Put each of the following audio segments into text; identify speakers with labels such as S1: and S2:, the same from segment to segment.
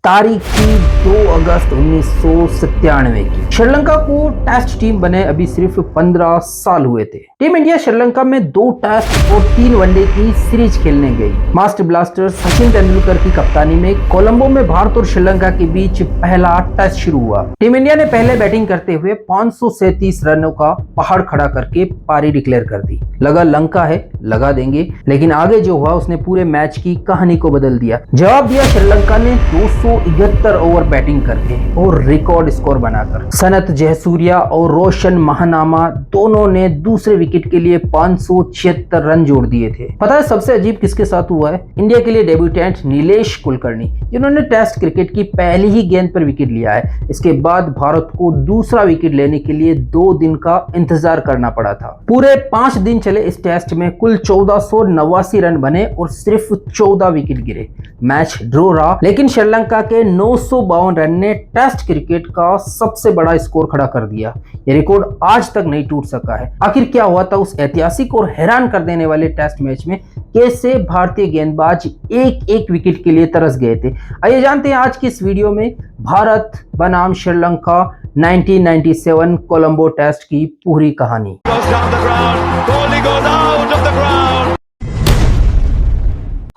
S1: तारीख थी 2 अगस्त 1997 की। श्रीलंका को टेस्ट टीम बने अभी सिर्फ 15 साल हुए थे। टीम इंडिया श्रीलंका में 2 टेस्ट और 3 वनडे की सीरीज खेलने गई। मास्टर ब्लास्टर सचिन तेंदुलकर की कप्तानी में कोलंबो में भारत और श्रीलंका के बीच पहला टेस्ट शुरू हुआ। टीम इंडिया ने पहले बैटिंग करते हुए 537 रनों का पहाड़ खड़ा करके पारी डिक्लेयर कर दी। लगा लंका है, लगा देंगे, लेकिन आगे जो हुआ उसने पूरे मैच की कहानी को बदल दिया। जवाब दिया श्रीलंका ने 271 ओवर बैटिंग करके और रिकॉर्ड स्कोर बनाकर। सनत जयसूर्या और रोशन महानामा दोनों ने दूसरे विकेट के लिए 576 रन जोड़ दिए थे। पता है सबसे अजीब किसके साथ हुआ है? इंडिया के लिए डेब्यूटेंट नीलेश कुलकर्णी, जिन्होंने टेस्ट क्रिकेट की पहली ही गेंद पर विकेट लिया है। इसके बाद भारत को दूसरा विकेट लेने के लिए 2 दिन का इंतजार करना पड़ा था। पूरे 5 दिन चले इस टेस्ट में कुल 1489 रन बने और सिर्फ 14 विकेट गिरे। मैच ड्रॉ रहा, लेकिन श्रीलंका के 952 रन ने टेस्ट क्रिकेट का सबसे बड़ा स्कोर खड़ा कर दिया। ये रिकॉर्ड आज तक नहीं टूट सका है। आखिर क्या हुआ था उस ऐतिहासिक और हैरान कर देने वाले टेस्ट मैच में? कैसे भारतीय गेंदबाज एक एक विकेट के लिए तरस गए थे? आइए जानते हैं आज की इस वीडियो में भारत बनाम श्रीलंका 1997 कोलंबो टेस्ट की पूरी कहानी।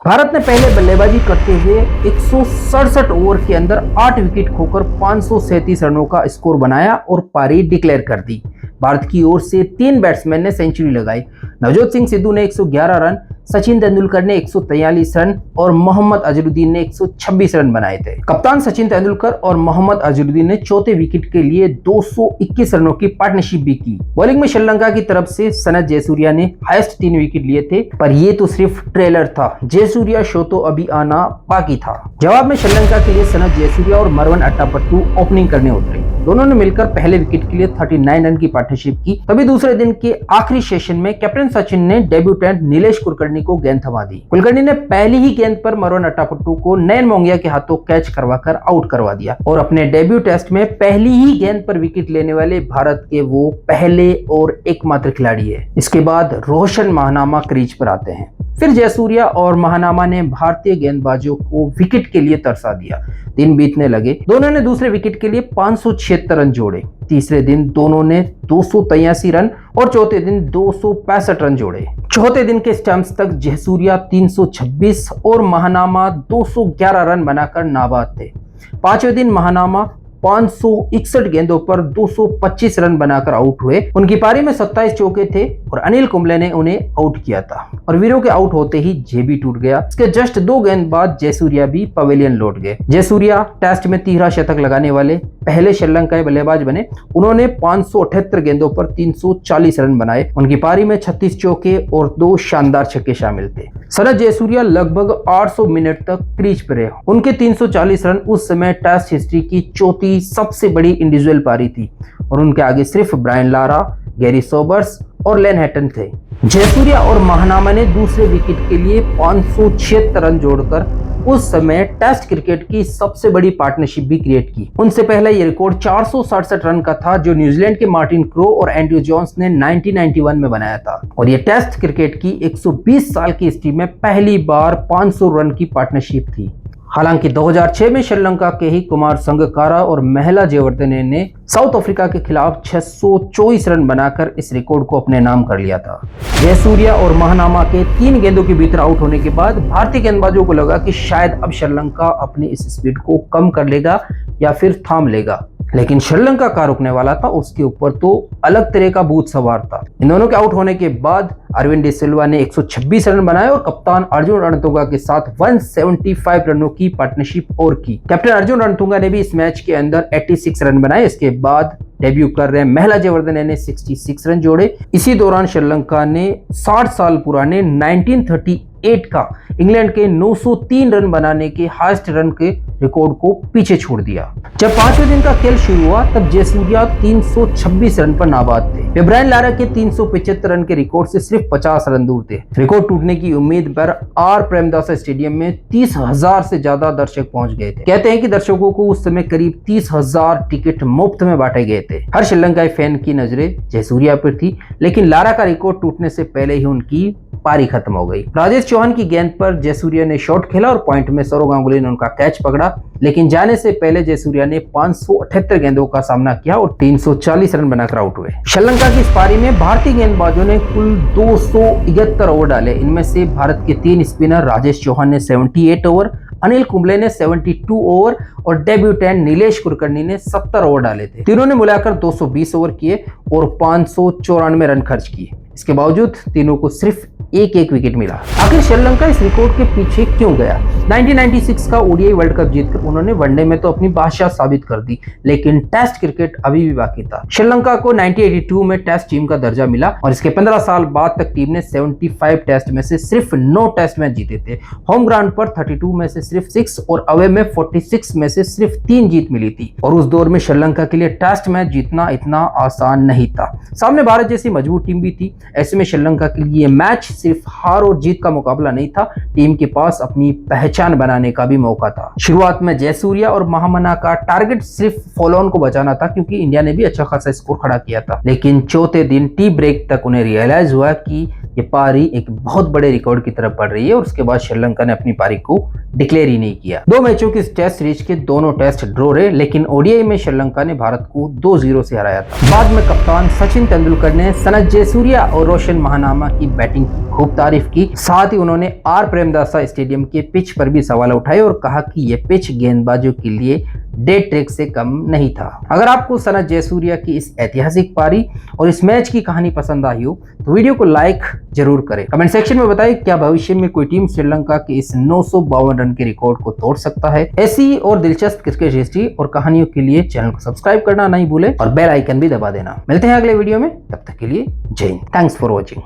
S1: भारत ने पहले बल्लेबाजी करते हुए 167 ओवर के अंदर 8 विकेट खोकर 537 रनों का स्कोर बनाया और पारी डिक्लेयर कर दी। भारत की ओर से 3 बैट्समैन ने सेंचुरी लगाई। नवजोत सिंह सिद्धू ने 111 रन, सचिन तेंदुलकर ने 143 रन और मोहम्मद अजहरुद्दीन ने 126 रन बनाए थे। कप्तान सचिन तेंदुलकर और मोहम्मद अजहरुद्दीन ने चौथे विकेट के लिए 221 रनों की पार्टनरशिप भी की। बॉलिंग में श्रीलंका की तरफ से सनत जयसूर्या ने हाईएस्ट 3 विकेट लिए थे, पर ये तो सिर्फ ट्रेलर था। जयसूर्या शो तो अभी आना बाकी था। जवाब में श्रीलंका के लिए सनत जयसूर्या और मरवन अट्टापट्टू ओपनिंग करने उतरे। दोनों ने मिलकर पहले विकेट के लिए 39 रन की पार्टनरशिप की। तभी दूसरे दिन के आखिरी सेशन में कैप्टन सचिन ने डेब्यूटेंट नीलेश कुलकर्णी को गेंद थमा दी। कुलकर्णी ने पहली ही गेंद पर मरवन अट्टापट्टू को नयन मोंगिया के हाथों कैच करवाकर आउट करवा दिया और अपने डेब्यू टेस्ट में पहली ही गेंद पर विकेट लेने वाले भारत के वो पहले और एकमात्र खिलाड़ी है। इसके बाद रोशन महानामा क्रीज पर आते हैं। फिर जयसूर्या और महानामा ने भारतीय गेंदबाजों को विकेट के लिए तरसा दिया। दिन बीतने लगे, दोनों ने दूसरे विकेट के लिए 576 रन जोड़े। तीसरे दिन दोनों ने 283 रन और चौथे दिन 265 रन जोड़े। चौथे दिन के स्टंप्स तक जयसूर्या 326 और महानामा 211 रन बनाकर नाबाद थे। 5वें दिन महानामा 561 गेंदों पर 225 रन बनाकर आउट हुए। उनकी पारी में 27 चौके थे और अनिल कुंबले ने उन्हें आउट किया था और वीरों के आउट होते ही जेबी टूट गया। इसके जस्ट 2 गेंद बाद जयसूर्या भी पवेलियन लौट गए। जयसूर्या टेस्ट में 13 शतक लगाने वाले पहले श्रीलंकाई बल्लेबाज बने। उन्होंने 578 गेंदों पर 340 रन बनाए। उनकी पारी में 36 चौके और 2 शानदार छक्के शामिल थे। सनत जयसूर्या लगभग 800 मिनट तक क्रीज पर रहे। उनके 340 रन उस समय टेस्ट हिस्ट्री की चौथी सबसे बड़ी इंडिविजुअल पारी थी और उनके आगे सिर्फ ब्रायन लारा, गैरी सोबर्स और लेन हैटन थे। जयसूर्या और महानामा ने दूसरे विकेट के लिए 576 रन जोड़कर उस समय टेस्ट क्रिकेट की सबसे बड़ी पार्टनरशिप भी क्रिएट की। उनसे पहले ये रिकॉर्ड 467 रन का था जो न्यूजीलैंड के मार्टिन क्रो और एंड्रयू जोन्स ने 1991 में बनाया था और ये टेस्ट क्रिकेट की 120 साल की हिस्ट्री में पहली बार 500 रन की पार्टनरशिप थी। हालांकि 2006 में श्रीलंका के ही कुमार संगकारा और महिला जयवर्धने ने साउथ अफ्रीका के खिलाफ 624 रन बनाकर इस रिकॉर्ड को अपने नाम कर लिया था। जयसूर्या और महानामा के 3 गेंदों के भीतर आउट होने के बाद भारतीय गेंदबाजों को लगा कि शायद अब श्रीलंका अपनी इस स्पीड को कम कर लेगा या फिर थाम लेगा, लेकिन श्रीलंका का रुकने वाला था उसके ऊपर तो अलग तरह का भूत सवार था। इन दोनों के आउट होने के बाद अरविंद डी सिल्वा ने 126 रन बनाए और कप्तान अर्जुन रणतुंगा के साथ 175 रनों की पार्टनरशिप और की। कैप्टन अर्जुन रणतुंगा ने भी इस मैच के अंदर 86 रन बनाए। इसके बाद डेब्यू कर रहे महिला जयवर्धने ने 66 रन जोड़े। इसी दौरान श्रीलंका ने 60 साल पुराने 1938 का इंग्लैंड के 903 रन बनाने के हाईएस्ट रन के रिकॉर्ड को पीछे छोड़ दिया। जब 5वें दिन का खेल शुरू हुआ तब जयसूर्या 326 रन पर नाबाद थे। ब्रायन लारा के 375 रन के रिकॉर्ड से सिर्फ 50 रन दूर थे। रिकॉर्ड टूटने की उम्मीद पर आर प्रेमदासा स्टेडियम में 30,000 से ज्यादा दर्शक पहुंच गए थे। कहते हैं कि दर्शकों को उस समय करीब 30,000 टिकट मुफ्त में बांटे गए थे। हर श्रीलंकाई फैन की नजरें जयसूर्या पर थी, लेकिन लारा का रिकॉर्ड टूटने से पहले ही उनकी पारी खत्म हो गई। राजेश चौहान की गेंद पर जयसूर्या ने शॉट खेला और पॉइंट में सौरव गांगुली ने उनका कैच पकड़ा, लेकिन जाने से पहले जयसूर्या ने 578 गेंदों का सामना किया और 340 रन बनाकर आउट हुए। श्रीलंका की इस पारी में भारतीय गेंदबाजों ने कुल 271 ओवर डाले। इनमें से भारत के 3 स्पिनर राजेश चौहान ने 78 ओवर, अनिल कुंबले ने 72 ओवर और डेब्यूटेंट नीलेश कुलकर्णी ने 70 ओवर डाले थे। तीनों ने मिलाकर 220 ओवर किए और 594 रन खर्च किए। इसके बावजूद तीनों को सिर्फ एक विकेट मिला। आखिर श्रीलंका इस रिकॉर्ड के पीछे क्यों गया? 1996 का ओडीआई वर्ल्ड कप जीतकर उन्होंने वनडे में तो अपनी बादशाह साबित कर दी, लेकिन टेस्ट क्रिकेट अभी भी बाकी था। श्रीलंका को 1982 में टेस्ट टीम का दर्जा मिला और इसके 15 साल बाद तक टीम ने 75 टेस्ट में से सिर्फ 9 टेस्ट मैच जीते थे। होम ग्राउंड पर 32 में से सिर्फ 6 और अवे में 46 में से सिर्फ 3 जीत मिली थी। और उस दौर में श्रीलंका के लिए टेस्ट मैच जीतना इतना आसान नहीं था। सामने भारत जैसी मजबूत टीम भी थी। ऐसे में श्रीलंका के लिए मैच सिर्फ हार और जीत का मुकाबला नहीं था, टीम के पास अपनी पहचान बनाने का भी मौका था। शुरुआत में जयसूर्या और महामना का टारगेट सिर्फ फॉलो ऑन को बचाना था, क्योंकि इंडिया ने भी अच्छा खासा स्कोर खड़ा किया था। लेकिन चौथे दिन टी ब्रेक तक उन्हें रियलाइज हुआ कि ये पारी एक बहुत बड़े रिकॉर्ड की तरफ बढ़ रही है और उसके बाद श्रीलंका ने अपनी पारी को डिक्लेयर ही नहीं किया। 2 मैचों की टेस्ट सीरीज के दोनों टेस्ट ड्रॉ रहे, लेकिन ओडीआई में श्रीलंका ने भारत को 2-0 से हराया था। बाद में कप्तान सचिन तेंदुलकर ने सनत जयसूर्या और रोशन महानामा की बैटिंग की खूब तारीफ की। साथ ही उन्होंने आर प्रेमदासा स्टेडियम के पिच पर भी सवाल उठाए और कहा कि यह पिच गेंदबाजों के लिए डे ट्रिक से कम नहीं था। अगर आपको सनत जयसूर्या की इस ऐतिहासिक पारी और इस मैच की कहानी पसंद आई हो तो वीडियो को लाइक जरूर करें। कमेंट सेक्शन में बताएं क्या भविष्य में कोई टीम श्रीलंका के इस 952 रन के रिकॉर्ड को तोड़ सकता है। ऐसी और दिलचस्प क्रिकेट हिस्ट्री और कहानियों के लिए चैनल को सब्सक्राइब करना नहीं भूले और बेल आइकन भी दबा देना। मिलते हैं अगले वीडियो में, तब तक के लिए जय हिंद। Thanks for watching.